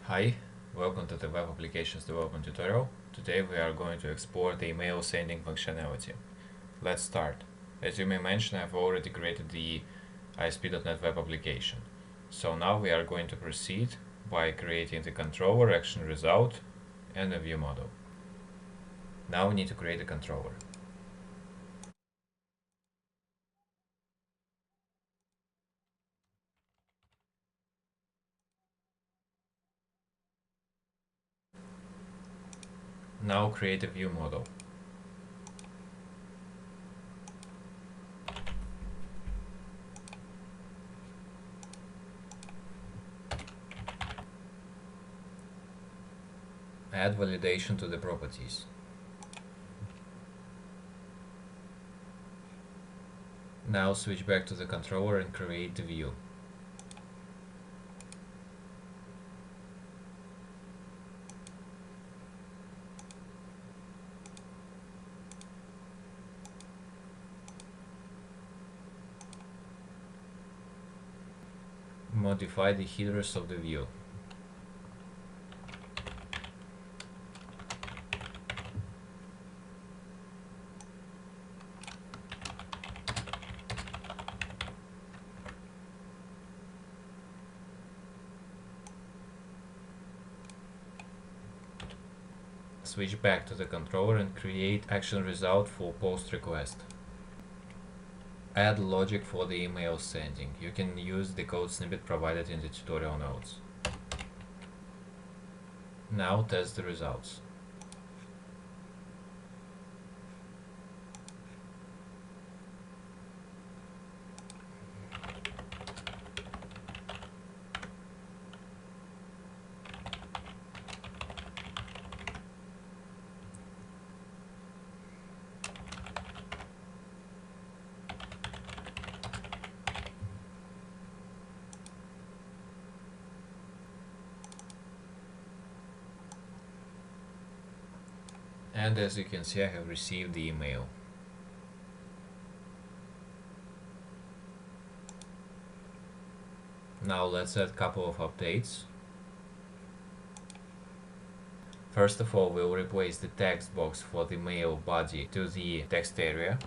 Hi, welcome to the Web Applications Development tutorial. Today we are going to explore the email sending functionality. Let's start. As you may mention, I've already created the ASP.NET Web application. So now we are going to proceed by creating the controller, action result, and a view model. Now we need to create a controller. Now create a view model. Add validation to the properties. Now switch back to the controller and create the view. Modify the headers of the view. Switch back to the controller and create action result for post request. Add logic for the email sending. You can use the code snippet provided in the tutorial notes. Now test the results. And as you can see, I have received the email. Now let's add a couple of updates. First of all, we'll replace the text box for the mail body to the text area.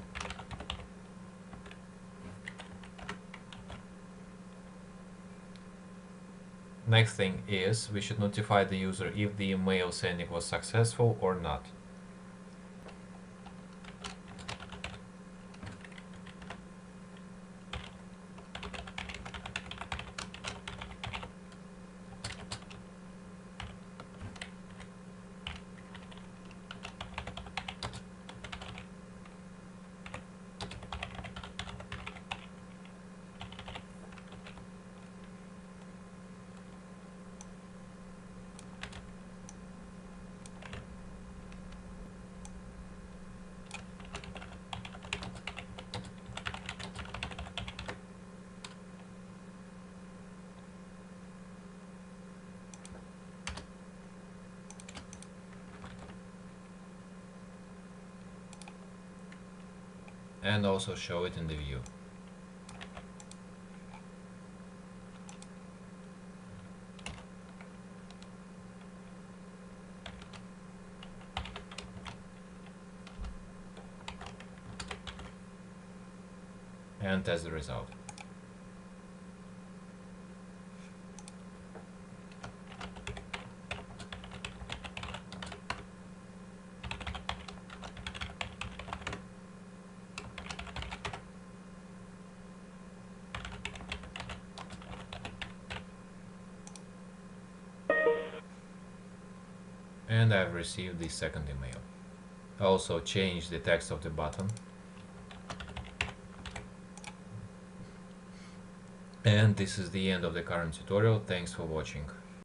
Next thing is, we should notify the user if the email sending was successful or not. And also show it in the view. And test the result. And I've received the second email. Also change the text of the button. And this is the end of the current tutorial. Thanks for watching.